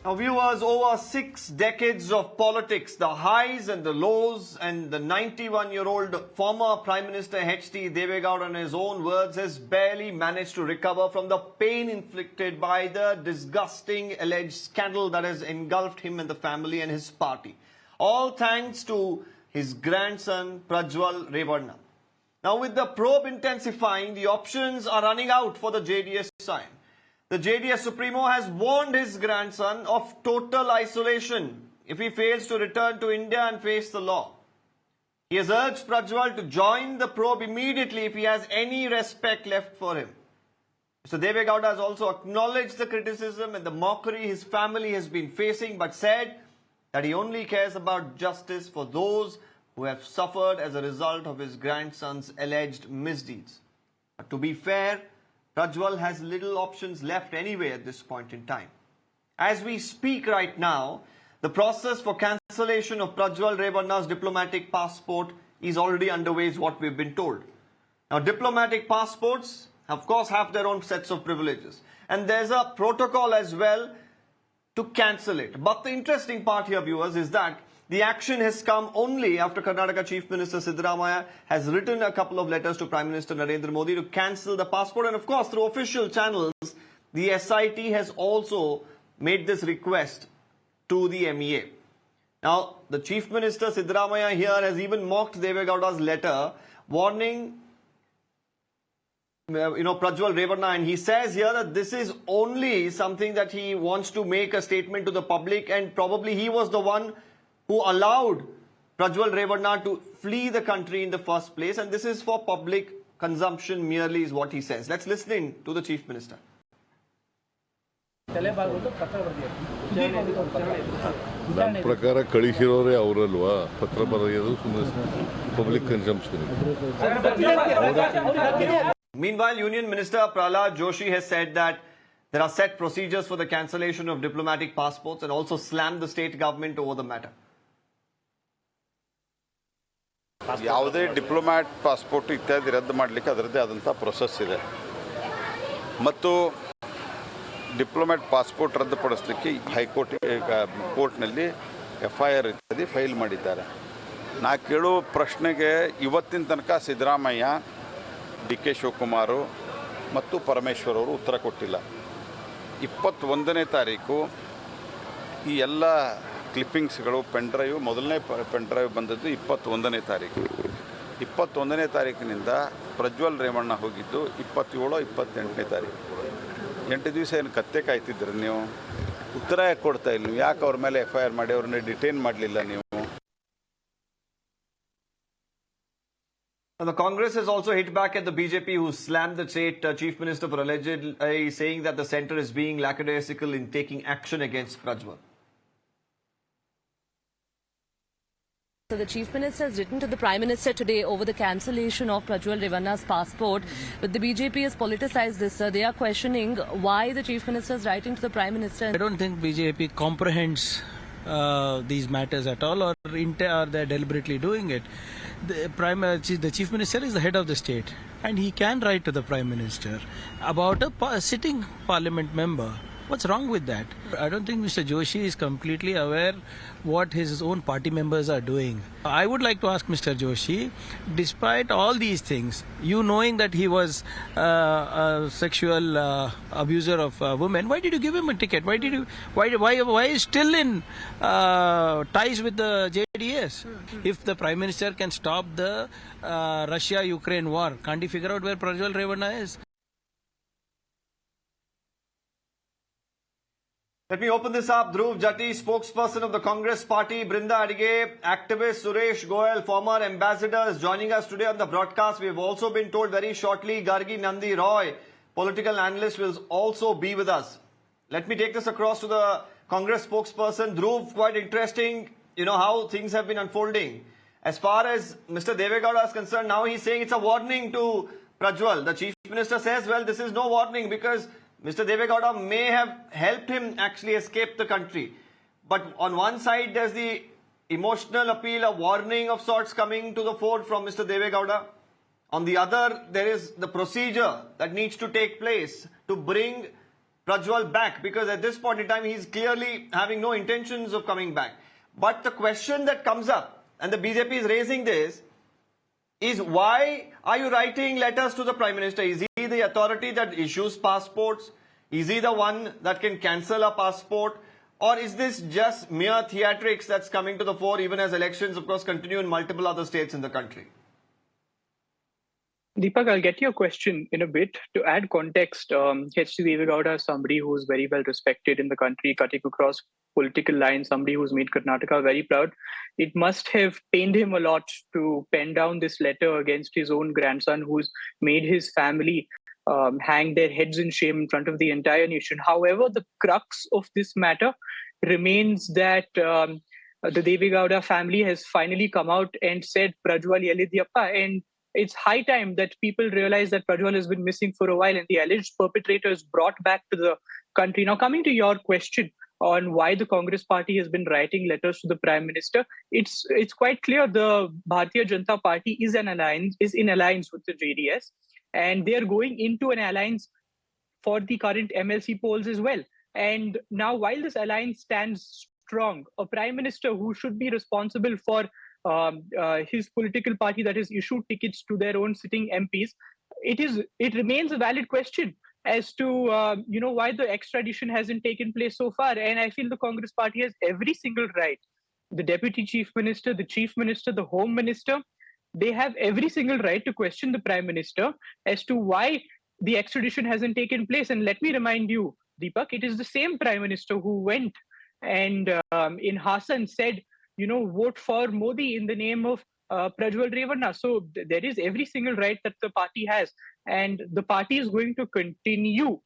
Now, viewers, over 6 decades of politics, the highs and the lows, and the 91-year-old former Prime Minister H.D. Deve Gowda, in his own words, has barely managed to recover from the pain inflicted by the disgusting alleged scandal that has engulfed him and the family and his party. All thanks to his grandson, Prajwal Revanna. Now, with the probe intensifying, the options are running out for the JDS Scion. The JDS Supremo has warned his grandson of total isolation if he fails to return to India and face the law. He has urged Prajwal to join the probe immediately if he has any respect left for him. Mr. Deve Gowda has also acknowledged the criticism and the mockery his family has been facing, but said that he only cares about justice for those who have suffered as a result of his grandson's alleged misdeeds. But to be fair, Prajwal has little options left anyway at this point in time. As we speak right now, the process for cancellation of Prajwal Revanna's diplomatic passport is already underway, is what we've been told. Now, diplomatic passports, of course, have their own sets of privileges. And there's a protocol as well to cancel it. But the interesting part here, viewers, is that the action has come only after Karnataka Chief Minister Siddaramaiah has written a couple of letters to Prime Minister Narendra Modi to cancel the passport. And of course, through official channels, the SIT has also made this request to the MEA. Now, the Chief Minister Siddaramaiah here has even mocked Deve Gowda's letter, warning Prajwal Revanna, and he says here that this is only something that he wants to make a statement to the public, and probably he was the one who allowed Prajwal Revanna to flee the country in the first place, and this is for public consumption merely, is what he says. Let's listen in to the Chief Minister. ನನ್ನ ಪ್ರಕಾರ ಕಳಿಸಿರೋರೇ ಅವರಲ್ವಾ ಪತ್ರ ಬರೆಯೋದು ಸುಮ್ಮನೆ public consumption. Meanwhile, Union Minister Prahlad Joshi has said that there are set procedures for the cancellation of diplomatic passports and also slammed the state government over the matter. ಯಾವುದೇ Diplomat passport ಇತ್ಯಾದಿ ರದ್ದು ಮಾಡಲಿಕ್ಕೆ ಅದರದ್ದೇ ಆದಂಥ process ಇದೆ ಮತ್ತು Diplomat passport ರದ್ದುಪಡಿಸಲಿಕ್ಕೆ ಕೋರ್ಟ್ನಲ್ಲಿ FIR ಇತ್ಯಾದಿ ಫೈಲ್ ಮಾಡಿದ್ದಾರೆ. ನಾ ಕೇಳೋ ಪ್ರಶ್ನೆಗೆ ಇವತ್ತಿನ ತನಕ ಸಿದ್ದರಾಮಯ್ಯ, DK ಶಿವಕುಮಾರ್ ಮತ್ತು ಪರಮೇಶ್ವರ್ ಅವರು ಉತ್ತರ ಕೊಟ್ಟಿಲ್ಲ. 21ನೇ ತಾರೀಕು ಈ ಎಲ್ಲ ಕ್ಲಿಪ್ಪಿಂಗ್ಸ್ಗಳು ಮೊದಲನೇ ಪೆನ್ ಡ್ರೈವ್ ಬಂದದ್ದು 21ನೇ ತಾರೀಕು. 21ನೇ ತಾರೀಕಿನಿಂದ ಪ್ರಜ್ವಲ್ ರೇವಣ್ಣ ಹೋಗಿದ್ದು 27, 28ನೇ ತಾರೀಕು. 8 ದಿವಸ ಏನು ಕತ್ತೆ ಕಾಯ್ತಿದ್ರಿ ನೀವು? ಉತ್ತರ ಯಾಕೆ ಕೊಡ್ತಾ ಇಲ್ಲ ನೀವು? ಯಾಕೆ ಅವ್ರ ಮೇಲೆ FIR ಮಾಡಿ ಅವ್ರನ್ನ ಡಿಟೈನ್ ಮಾಡಲಿಲ್ಲ ನೀವು? The Congress has also hit back at the BJP, who slammed the state chief minister for allegedly saying that the centre is being lackadaisical in taking action against Prajwal. So the Chief Minister has written to the Prime Minister today over the cancellation of Prajwal Revanna's passport. But the BJP has politicized this. They are questioning why the Chief Minister is writing to the Prime Minister. I don't think BJP comprehends these matters at all, or they're deliberately doing it. The Chief Minister is the head of the state, and he can write to the Prime Minister about a sitting parliament member. What's wrong with that? I don't think Mr. Joshi is completely aware what his own party members are doing. I would like to ask Mr. Joshi, despite all these things, you knowing that he was a sexual abuser of women, why did you give him a ticket? Why is still in ties with the JDS? If the Prime Minister can stop the Russia-Ukraine war, can't he figure out where Prajwal Revanna is? Let me open this up. Dhruv Jati, spokesperson of the Congress party, Brinda Adige, activist Suresh Goyal, former ambassadors, joining us today on the broadcast. We have also been told very shortly Gargi Nandi Roy, political analyst, will also be with us. Let me take this across to the Congress spokesperson. Dhruv, quite interesting, how things have been unfolding. As far as Mr. Deve Gowda is concerned, now he's saying it's a warning to Prajwal. The Chief Minister says, well, this is no warning because Mr. Deve Gowda may have helped him actually escape the country. But on one side, there's the emotional appeal, a warning of sorts coming to the fore from Mr. Deve Gowda. On the other, there is the procedure that needs to take place to bring Prajwal back, because at this point in time, he's clearly having no intentions of coming back. But the question that comes up, and the BJP is raising this, is why are you writing letters to the Prime Minister? Is he the authority that issues passports? Is he the one that can cancel a passport? Or is this just mere theatrics that's coming to the fore, even as elections, of course, continue in multiple other states in the country? Deepak, I'll get your question in a bit. To add context, HT Deve Gowda is somebody who's very well respected in the country, cutting across political lines, somebody who's made Karnataka very proud. It must have pained him a lot to pen down this letter against his own grandson, who's made his family hang their heads in shame in front of the entire nation. However, the crux of this matter remains that the Deve Gowda family has finally come out and said Prajwal Yelidiyappa, and it's high time that people realize that Prajwal has been missing for a while and the alleged perpetrator is brought back to the country. Now, coming to your question on why the Congress party has been writing letters to the Prime Minister, it's quite clear the Bharatiya Janata Party is in alliance with the JDS, and they are going into an alliance for the current MLC polls as well. And now, while this alliance stands strong, a Prime Minister who should be responsible for his political party that has issued tickets to their own sitting MPs, it remains a valid question as to why the extradition hasn't taken place so far. And I feel the Congress party has every single right. The Deputy Chief Minister, the Chief Minister, the Home Minister, they have every single right to question the Prime Minister as to why the extradition hasn't taken place. And let me remind you, Deepak, it is the same Prime Minister who went and in Hassan said, vote for Modi in the name of Prajwal Revanna. So there is every single right that the party has. And the party is going to continue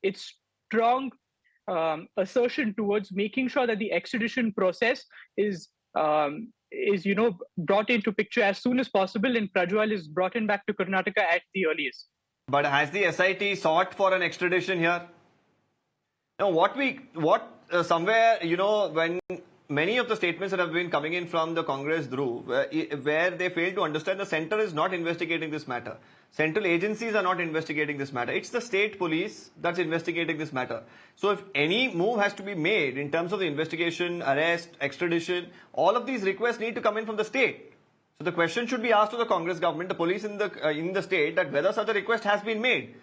its strong assertion towards making sure that the extradition process is brought into picture as soon as possible, and Prajwal is brought in back to Karnataka at the earliest. But has the SIT sought for an extradition here? Now, when many of the statements that have been coming in from the Congress Dhruv, where they fail to understand the centre is not investigating this matter. Central agencies are not investigating this matter. It's the state police that's investigating this matter. So if any move has to be made in terms of the investigation, arrest, extradition, all of these requests need to come in from the state. So the question should be asked to the Congress government, the police in the state, that whether such a request has been made.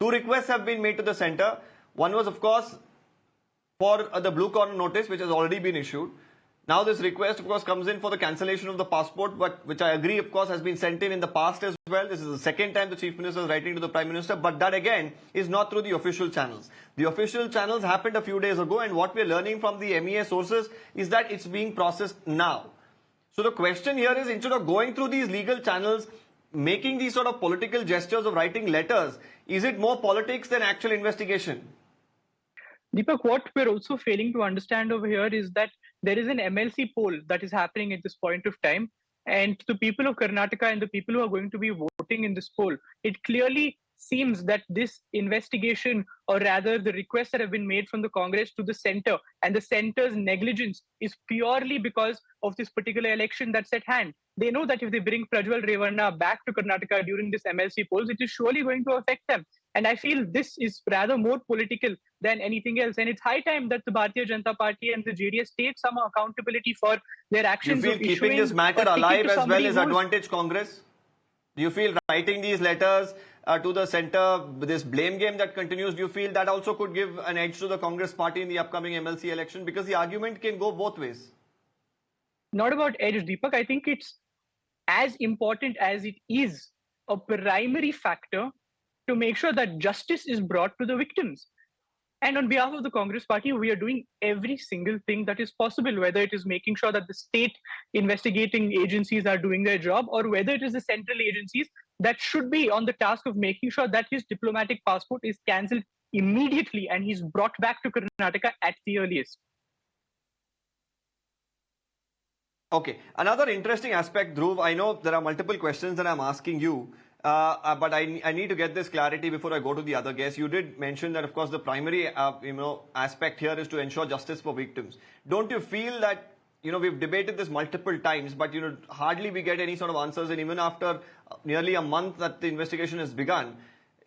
2 requests have been made to the centre. One was, of course, for the blue corner notice, which has already been issued. Now this request, of course, comes in for the cancellation of the passport, but which I agree, of course, has been sent in the past as well. This is the second time the Chief Minister is writing to the Prime Minister, but that again is not through the official channels. The official channels happened a few days ago, and what we're learning from the MEA sources is that it's being processed now. So the question here is, instead of going through these legal channels, making these sort of political gestures of writing letters, is it more politics than actual investigation? Deepak, what we're also failing to understand over here is that there is an MLC poll that is happening at this point of time. And the people of Karnataka and the people who are going to be voting in this poll, it clearly seems that this investigation, or rather the requests that have been made from the Congress to the centre and the centre's negligence, is purely because of this particular election that's at hand. They know that if they bring Prajwal Revanna back to Karnataka during this MLC polls, it is surely going to affect them. And I feel this is rather more political than anything else. And it's high time that the Bharatiya Janata Party and the JDS take some accountability for their actions. You feel keeping this matter alive as well is advantage Congress? Do you feel writing these letters to the centre, this blame game that continues, do you feel that also could give an edge to the Congress party in the upcoming MLC election? Because the argument can go both ways. Not about edge, Deepak. I think it's as important as it is a primary factor to make sure that justice is brought to the victims. And on behalf of the Congress party, we are doing every single thing that is possible, whether it is making sure that the state investigating agencies are doing their job, or whether it is the central agencies that should be on the task of making sure that his diplomatic passport is cancelled immediately and he's brought back to Karnataka at the earliest. Okay, another interesting aspect, Dhruv, I know there are multiple questions that I'm asking you, but I need to get this clarity before I go to the other guests. You did mention that, of course, the primary aspect here is to ensure justice for victims. Don't you feel that, we've debated this multiple times, but, hardly we get any sort of answers, and even after nearly a month that the investigation has begun,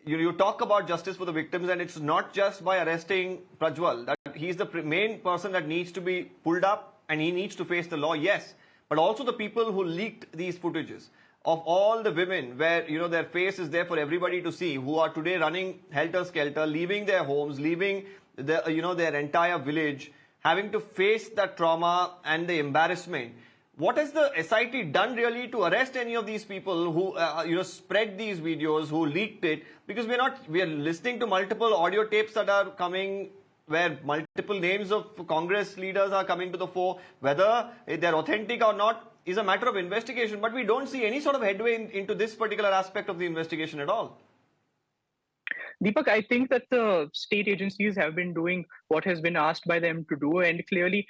you talk about justice for the victims, and it's not just by arresting Prajwal. That he's the main person that needs to be pulled up and he needs to face the law, yes. But also the people who leaked these footages of all the women where, their face is there for everybody to see, who are today running helter-skelter, leaving their homes, leaving their entire village, having to face that trauma and the embarrassment. What has the SIT done really to arrest any of these people who spread these videos, who leaked it? Because we are listening to multiple audio tapes that are coming where multiple names of Congress leaders are coming to the fore. Whether they're authentic or not is a matter of investigation, but we don't see any sort of headway into this particular aspect of the investigation at all. Deepak, I think that the state agencies have been doing what has been asked by them to do. And clearly,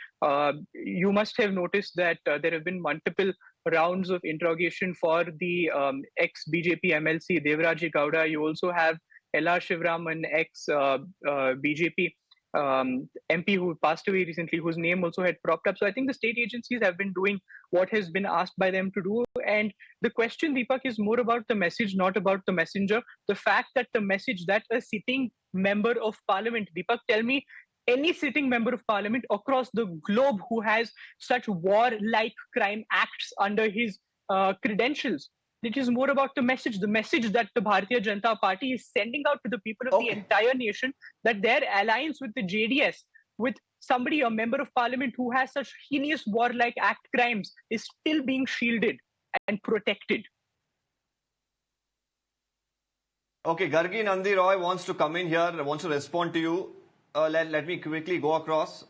you must have noticed that there have been multiple rounds of interrogation for the ex-BJP MLC, Devaraji Gowda. You also have L.R. Shivraman, ex-BJP MP who passed away recently, whose name also had propped up. So I think the state agencies have been doing what has been asked by them to do. And the question, Deepak, is more about the message, not about the messenger. The fact that the message that a sitting member of parliament, Deepak, tell me any sitting member of parliament across the globe who has such war-like crime acts under his credentials. It is more about the message that the Bharatiya Janata Party is sending out to the people of the entire nation, that their alliance with the JDS, with somebody, a member of parliament who has such heinous war-like act crimes, is still being shielded and protected. Okay, Gargi Nandi Roy wants to come in here, wants to respond to you. Let me quickly go across.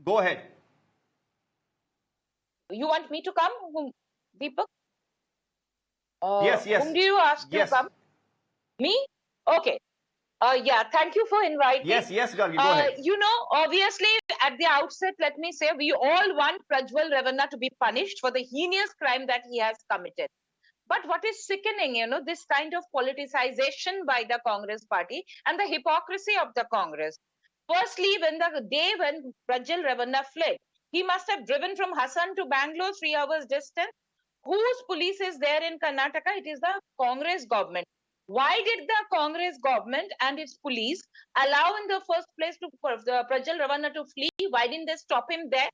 Go ahead. You want me to come, Deepak? Yes. Whom do you ask to come? Me? Okay. Thank you for inviting. Yes, Gargi, go ahead. Obviously, at the outset, let me say, we all want Prajwal Revanna to be punished for the heinous crime that he has committed. But what is sickening, this kind of politicization by the Congress party and the hypocrisy of the Congress. Firstly, when the day when Prajwal Revanna fled, he must have driven from Hassan to Bangalore, 3 hours distance. Whose police is there in Karnataka? It is the Congress government. Why did the Congress government and its police allow in the first place to Prajwal Revanna to flee? Why didn't they stop him there?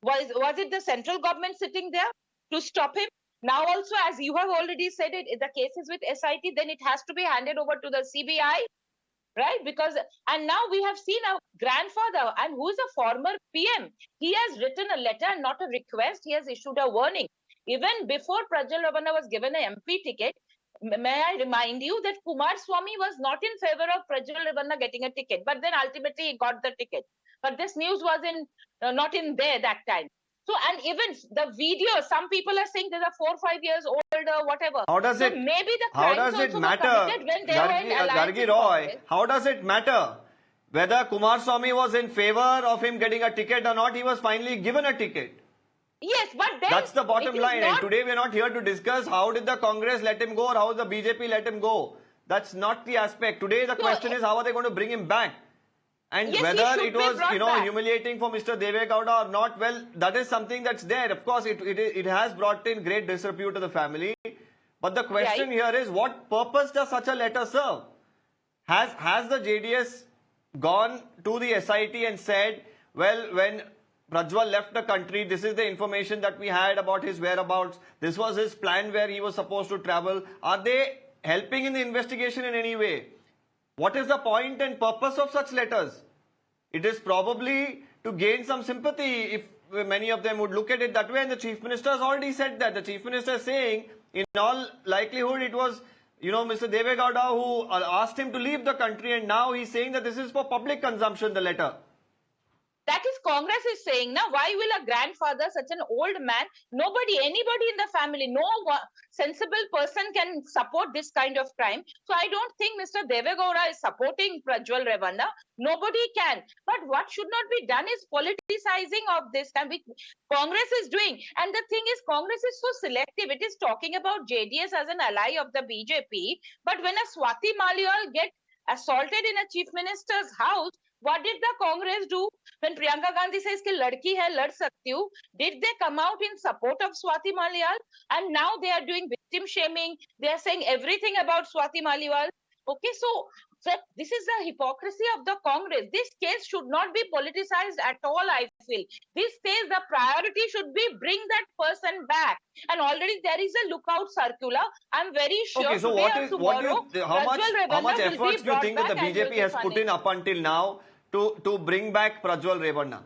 Was it the central government sitting there to stop him? Now also, as you have already said it, if the case is with SIT, then it has to be handed over to the CBI, right? And now we have seen a grandfather, and who is a former PM. He has written a letter, not a request. He has issued a warning. Even before Prajwal Revanna was given an MP ticket, may I remind you that Kumar Swamy was not in favor of Prajwal Revanna getting a ticket, but then ultimately he got the ticket. But this news was not in there that time. So, and even the video, some people are saying there's a 4 or 5 years old or whatever. How does it matter? Gargi Roy, how does it matter whether Kumar Swamy was in favor of him getting a ticket or not? He was finally given a ticket. Yes, but then that's the bottom line. And today we are not here to discuss how did the Congress let him go or how the BJP let him go. That's not the aspect. Today the question is how are they going to bring him back? And whether it was, humiliating for Mr. Deve Gowda or not, well, that is something that's there. Of course, it has brought in great disrepute to the family. But the question here is, what purpose does such a letter serve? Has the JDS gone to the SIT and said, well, when Prajwal left the country, this is the information that we had about his whereabouts. This was his plan where he was supposed to travel. Are they helping in the investigation in any way? What is the point and purpose of such letters? It is probably to gain some sympathy, if many of them would look at it that way. And the Chief Minister has already said that. The Chief Minister is saying, in all likelihood, it was, Mr. Deve Gowda who asked him to leave the country. And now he's saying that this is for public consumption, the letter. That is Congress is saying, now why will a grandfather, such an old man, anybody in the family, no sensible person can support this kind of crime. So I don't think Mr. Deve Gowda is supporting Prajwal Revanna. Nobody can. But what should not be done is politicizing of this time, which Congress is doing. And the thing is, Congress is so selective. It is talking about JDS as an ally of the BJP. But when a Swati Maliwal get assaulted in a chief minister's house, what did the Congress do? When Priyanka Gandhi says कि लड़की है लड़ सकती हूँ, did they come out in support of Swati Maliwal? And now they are doing victim shaming. They are saying everything about Swati Maliwal. Okay, so this is the hypocrisy of the Congress. This case should not be politicized at all, I feel. This case, the priority should be bring that person back. And already there is a lookout circular. I'm very sure Okay, so how much efforts do you think that the BJP has put in up until now to bring back Prajwal Revanna?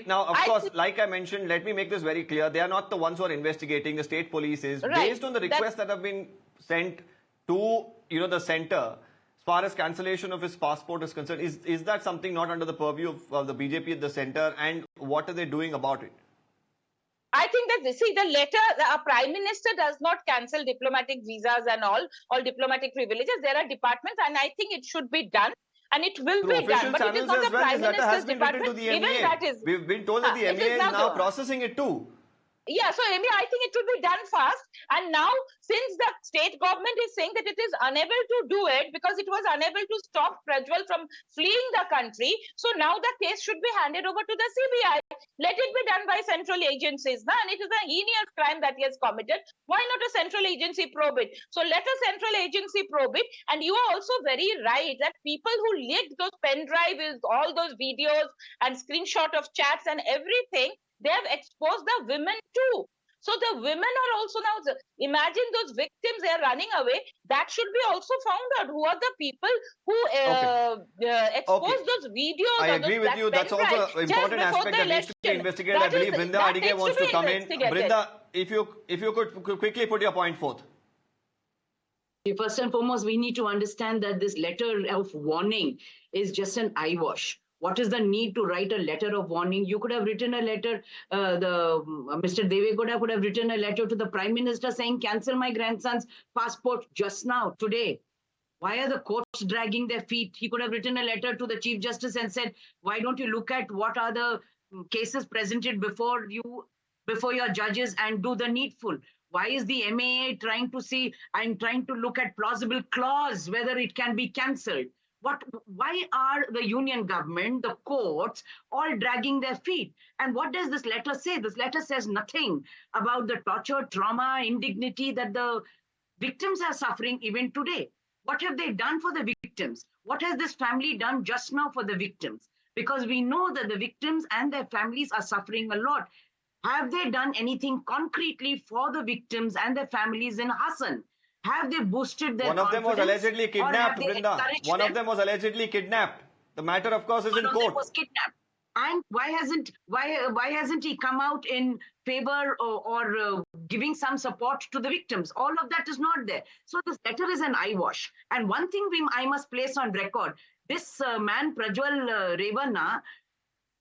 Now, of course, like I mentioned, let me make this very clear. They are not the ones who are investigating. The state police is. Right. Based on the requests that have been sent to, the center, as far as cancellation of his passport is concerned, is that something not under the purview of the BJP at the center? And what are they doing about it? I think that, see, the letter, a prime minister does not cancel diplomatic visas and all diplomatic privileges. There are departments, and I think it should be done. And it will be done, but it is not the Prime Minister's department. Even that is. We've been told that the MEA is now processing it too. Yeah, so MEA, I think it will be done fast. And now, since the state government is saying that it is unable to do it because it was unable to stop Prajwal from fleeing the country, so now the case should be handed over to the CBI. Let it be done by central agencies. And it is a heinous crime that he has committed. Why not a central agency probe it? So let a central agency probe it. And you are also very right that people who leaked those pen drives, all those videos and screenshot of chats and everything, they have exposed the women too. So the women are also now, imagine those victims, they are running away. That should be also found out. Who are the people who exposed those videos? I agree with you. That's also an important aspect that needs to be investigated. I believe Brinda Adige wants to come in. Brinda, if you could quickly put your point forth. First and foremost, we need to understand that this letter of warning is just an eyewash. What is the need to write a letter of warning? You could have written a letter, Mr. Deve Gowda could have written a letter to the Prime Minister saying, cancel my grandson's passport just now, today. Why are the courts dragging their feet? He could have written a letter to the Chief Justice and said, why don't you look at what are the cases presented before your judges and do the needful? Why is the MAA trying to see and trying to look at plausible clause, whether it can be cancelled? Why are the union government, the courts, all dragging their feet? And what does this letter say? This letter says nothing about the torture, trauma, indignity that the victims are suffering even today. What have they done for the victims? What has this family done just now for the victims? Because we know that the victims and their families are suffering a lot. Have they done anything concretely for the victims and their families in Hassan? Have they boosted their confidence? One of them was allegedly kidnapped, Brinda. One of them was allegedly kidnapped. The matter, of course, is in court. One of them was kidnapped. And why hasn't he come out in favor or giving some support to the victims? All of that is not there. So this letter is an eyewash. And one thing I must place on record, this man, Prajwal Revanna,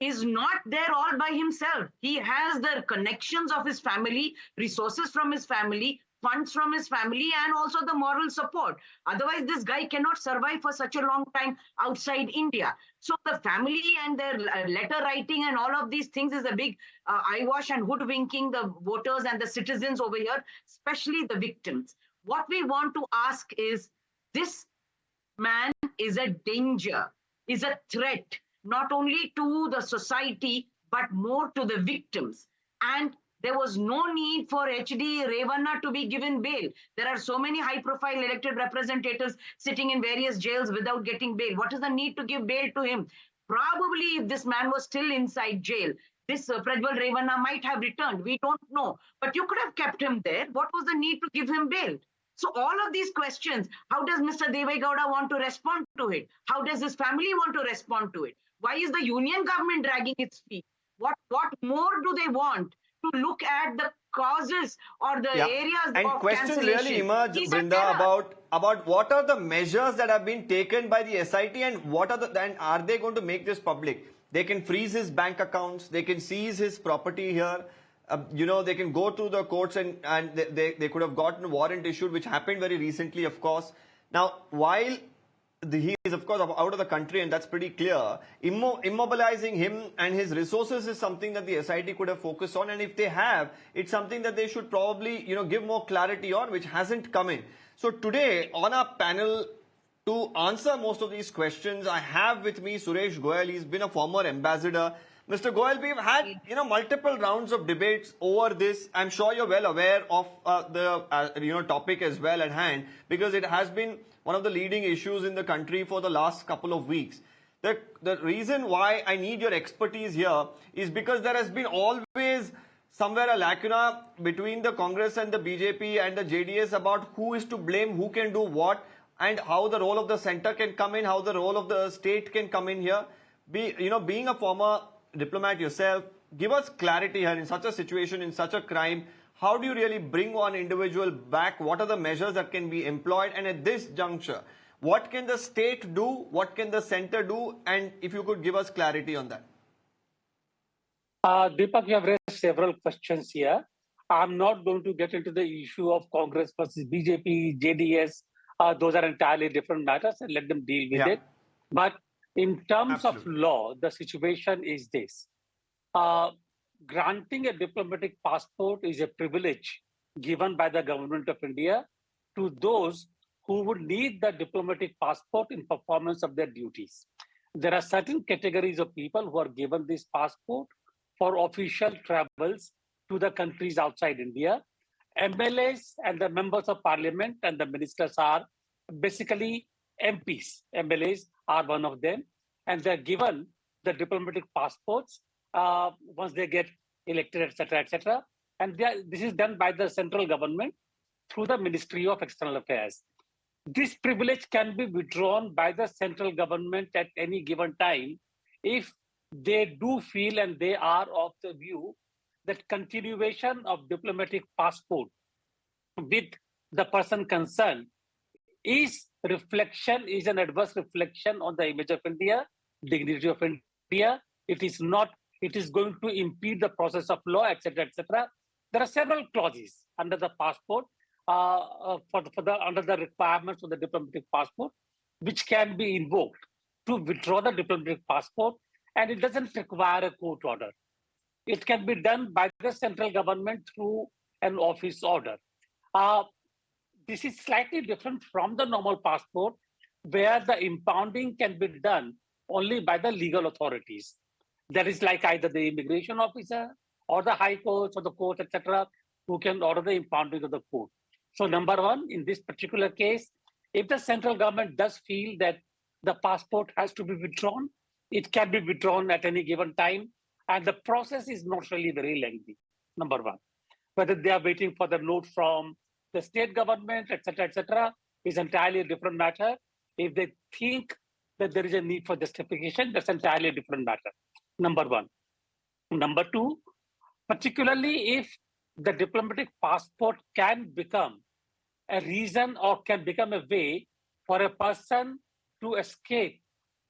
is not there all by himself. He has the connections of his family, resources from his family, funds from his family, and also the moral support. Otherwise, this guy cannot survive for such a long time outside India. So the family and their letter writing and all of these things is a big eyewash and hoodwinking the voters and the citizens over here, especially the victims. What we want to ask is, this man is a danger, is a threat, not only to the society, but more to the victims. And there was no need for HD Revanna to be given bail. There are so many high-profile elected representatives sitting in various jails without getting bail. What is the need to give bail to him? Probably if this man was still inside jail, this Prajwal Revanna might have returned. We don't know. But you could have kept him there. What was the need to give him bail? So all of these questions, how does Mr. Deve Gowda want to respond to it? How does his family want to respond to it? Why is the union government dragging its feet? What more do they want? To look at the causes or the areas and of questions really emerge, Brinda, about what are the measures that have been taken by the SIT and and are they going to make this public? They can freeze his bank accounts, they can seize his property here, they can go to the courts and they could have gotten a warrant issued, which happened very recently, of course. Now, while he is, of course, out of the country, and that's pretty clear, immobilizing him and his resources is something that the SIT could have focused on. And if they have, it's something that they should probably, give more clarity on, which hasn't come in. So today, on our panel, to answer most of these questions, I have with me Suresh Goyal. He's been a former ambassador. Mr. Goyal, we've had multiple rounds of debates over this. I'm sure you're well aware of the topic as well at hand, because it has been one of the leading issues in the country for the last couple of weeks. The reason why I need your expertise here is because there has been always somewhere a lacuna between the Congress and the BJP and the JDS about who is to blame, who can do what, and how the role of the centre can come in, how the role of the state can come in here. Being a former diplomat yourself, give us clarity here in such a situation, in such a crime. How do you really bring one individual back? What are the measures that can be employed? And at this juncture, what can the state do? What can the centre do? And if you could give us clarity on that. Deepak, you have raised several questions here. I'm not going to get into the issue of Congress versus BJP, JDS. Those are entirely different matters, and let them deal with it. But in terms of law, the situation is this. Granting a diplomatic passport is a privilege given by the government of India to those who would need the diplomatic passport in performance of their duties. There are certain categories of people who are given this passport for official travels to the countries outside India. MLAs and the members of parliament and the ministers are basically MPs. MLAs are one of them, and they're given the diplomatic passports once they get elected, etc., etc. And this is done by the central government through the Ministry of External Affairs. This privilege can be withdrawn by the central government at any given time if they do feel and they are of the view that continuation of diplomatic passport with the person concerned is an adverse reflection on the image of India, dignity of India. It is going to impede the process of law, etc., etc. There are several clauses under the passport, under the requirements of the diplomatic passport, which can be invoked to withdraw the diplomatic passport, and it doesn't require a court order. It can be done by the central government through an office order. This is slightly different from the normal passport, where the impounding can be done only by the legal authorities. That is like either the immigration officer or the high courts or the court, etc., who can order the impounding of the court. So number one, in this particular case, if the central government does feel that the passport has to be withdrawn, it can be withdrawn at any given time, and the process is not really very lengthy, number one. Whether they are waiting for the note from the state government, etc., is entirely a different matter. If they think that there is a need for justification, that's entirely a different matter, number one. Number two, particularly if the diplomatic passport can become a reason or can become a way for a person to escape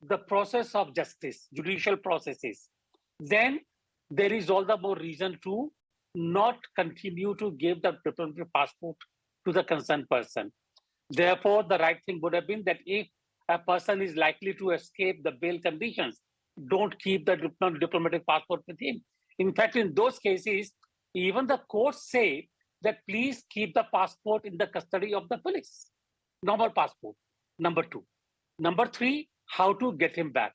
the process of justice, judicial processes, then there is all the more reason to not continue to give the diplomatic passport to the concerned person. Therefore, the right thing would have been that if a person is likely to escape the bail conditions, don't keep the diplomatic passport with him. In fact, in those cases, even the courts say that please keep the passport in the custody of the police. Normal passport, number two. Number three, how to get him back.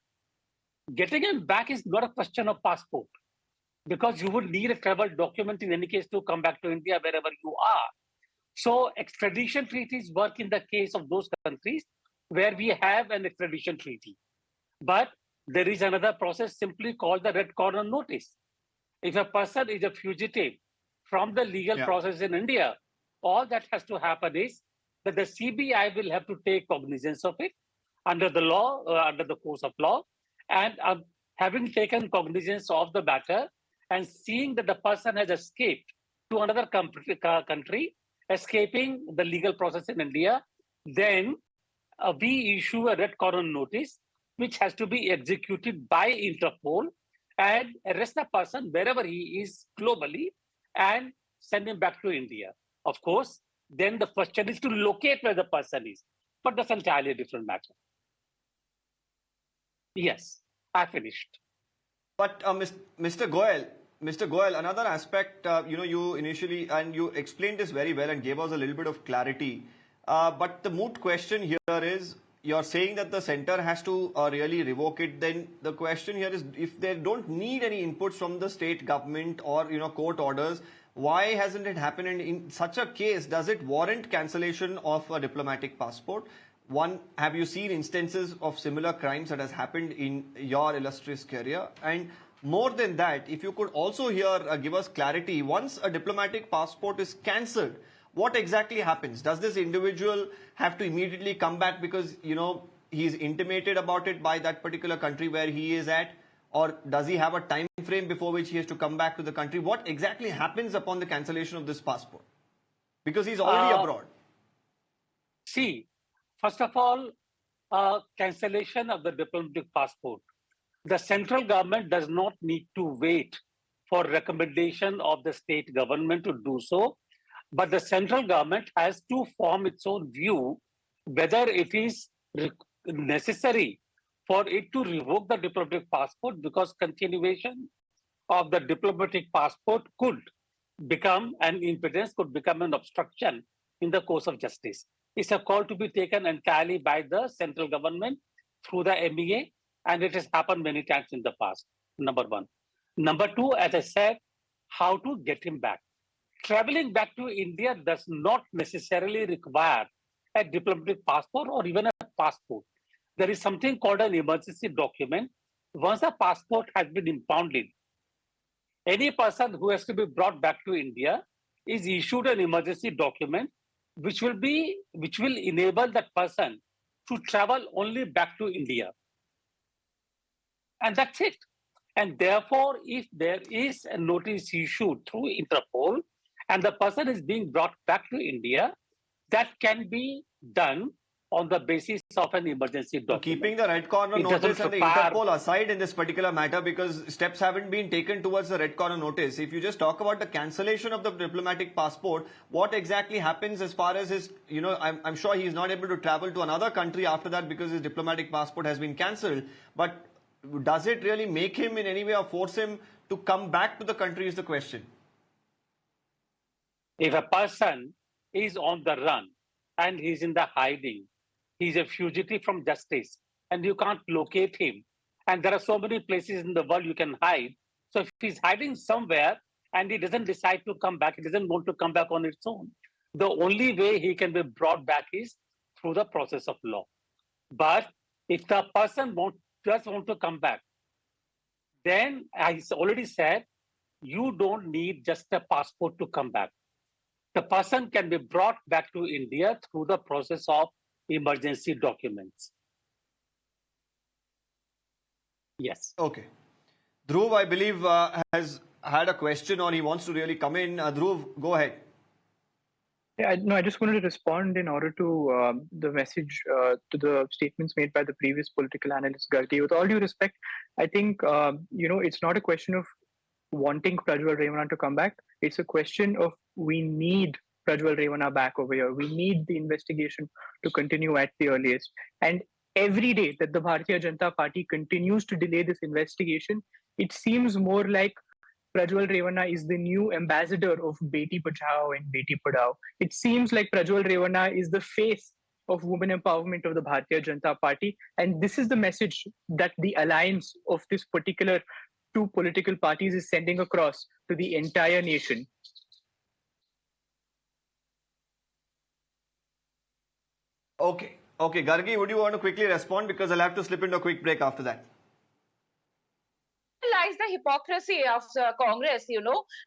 Getting him back is not a question of passport, because you would need a travel document in any case to come back to India wherever you are. So extradition treaties work in the case of those countries where we have an extradition treaty. But there is another process simply called the red corner notice. If a person is a fugitive from the legal process in India, all that has to happen is that the CBI will have to take cognizance of it under the law, under the course of law, and having taken cognizance of the matter and seeing that the person has escaped to another country, escaping the legal process in India, then we issue a red corner notice, which has to be executed by Interpol and arrest the person wherever he is globally and send him back to India. Of course, then the question is to locate where the person is, but that's entirely a different matter. Yes, I finished. But Mr. Goyal, another aspect, you initially, and you explained this very well and gave us a little bit of clarity. But the moot question here is, you're saying that the center has to really revoke it, then the question here is, if they don't need any inputs from the state government or court orders, why hasn't it happened? And in such a case, does it warrant cancellation of a diplomatic passport? One, have you seen instances of similar crimes that has happened in your illustrious career? And more than that, if you could also here give us clarity, once a diplomatic passport is cancelled, what exactly happens? Does this individual have to immediately come back because, he's intimated about it by that particular country where he is at? Or does he have a time frame before which he has to come back to the country? What exactly happens upon the cancellation of this passport? Because he's already abroad. See, first of all, cancellation of the diplomatic passport. The central government does not need to wait for recommendation of the state government to do so. But the central government has to form its own view whether it is necessary for it to revoke the diplomatic passport, because continuation of the diplomatic passport could become an impedance, could become an obstruction in the course of justice. It's a call to be taken entirely by the central government through the MEA, and it has happened many times in the past, number one. Number two, as I said, how to get him back. Traveling back to India does not necessarily require a diplomatic passport or even a passport. There is something called an emergency document. Once a passport has been impounded, any person who has to be brought back to India is issued an emergency document which will enable that person to travel only back to India. And that's it. And therefore, if there is a notice issued through Interpol and the person is being brought back to India, that can be done on the basis of an emergency document. Keeping the red corner notice and the Interpol aside in this particular matter, because steps haven't been taken towards the red corner notice, if you just talk about the cancellation of the diplomatic passport, what exactly happens as far as his, I'm sure he's not able to travel to another country after that because his diplomatic passport has been cancelled. But does it really make him in any way or force him to come back to the country is the question. If a person is on the run and he's in the hiding, he's a fugitive from justice and you can't locate him. And there are so many places in the world you can hide. So if he's hiding somewhere and he doesn't decide to come back, he doesn't want to come back on its own, the only way he can be brought back is through the process of law. But if the person just want to come back, then I already said, you don't need just a passport to come back. The person can be brought back to India through the process of emergency documents. Yes. Okay. Dhruv, I believe, has had a question or he wants to really come in. Dhruv, go ahead. Yeah, I just wanted to respond in order to the message, to the statements made by the previous political analyst, Gargi. With all due respect, I think, it's not a question of wanting Prajwal Revanna to come back. It's a question of we need Prajwal Revanna back over here. We need the investigation to continue at the earliest. And every day that the Bharatiya Janata Party continues to delay this investigation, it seems more like Prajwal Revanna is the new ambassador of Beti Bachao and Beti Padhao. It seems like Prajwal Revanna is the face of women empowerment of the Bharatiya Janata Party. And this is the message that the alliance of this particular two political parties is sending across to the entire nation. Okay, Gargi, would you want to quickly respond? Because I'll have to slip into a quick break after that. Lies the hypocrisy of Congress,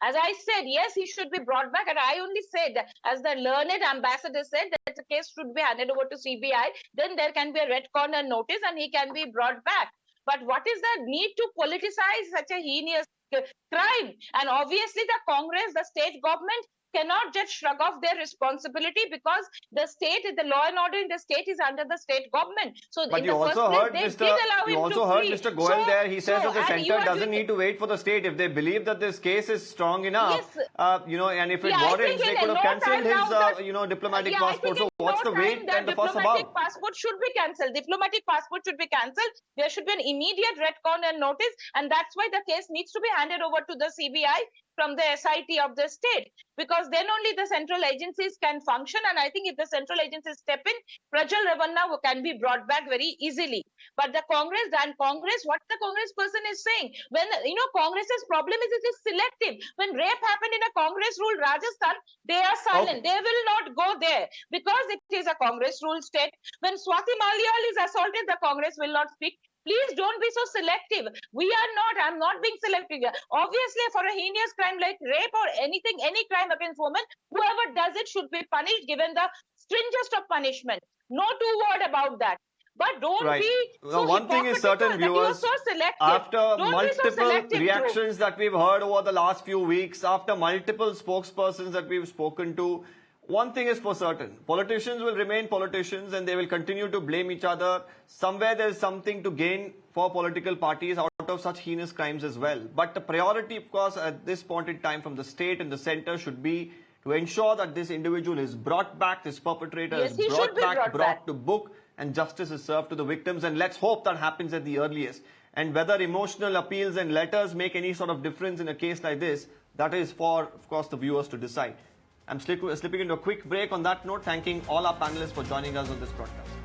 As I said, yes, he should be brought back. And I only said, as the learned ambassador said, that the case should be handed over to CBI. Then there can be a red corner notice and he can be brought back. But what is the need to politicize such a heinous crime? And obviously the Congress, the state government cannot just shrug off their responsibility because the state, the law and order in the state is under the state government. So but you also heard Mr. Goel there. He says that the center doesn't need to wait for the state. If they believe that this case is strong enough, and if it warrants, they could have cancelled his, diplomatic passport. So what's the wait and the fuss about? Diplomatic passport should be cancelled. Diplomatic passport should be cancelled. There should be an immediate red corner notice, and that's why the case needs to be handed over to the CBI. from the SIT of the state, because then only the central agencies can function. And I think if the central agencies step in, Prajwal Revanna can be brought back very easily. But the Congress, what the Congress person is saying, when, Congress's problem is it is selective. When rape happened in a Congress ruled Rajasthan, they are silent. They will not go there because it is a Congress ruled state. When Swati Malyal is assaulted, the Congress will not speak. Please don't be so selective. I'm not being selective here. Obviously, for a heinous crime like rape or anything, any crime against women, whoever does it should be punished, given the stringest of punishment. No two word about that. But don't be so one thing is certain, viewers, so after multiple reactions that we've heard over the last few weeks, after multiple spokespersons that we've spoken to, one thing is for certain, politicians will remain politicians and they will continue to blame each other. Somewhere there is something to gain for political parties out of such heinous crimes as well. But the priority, of course, at this point in time from the state and the centre should be to ensure that this individual is brought back, this perpetrator is brought to book, and justice is served to the victims. And let's hope that happens at the earliest. And whether emotional appeals and letters make any sort of difference in a case like this, that is for, of course, the viewers to decide. I'm slipping into a quick break on that note, thanking all our panelists for joining us on this broadcast.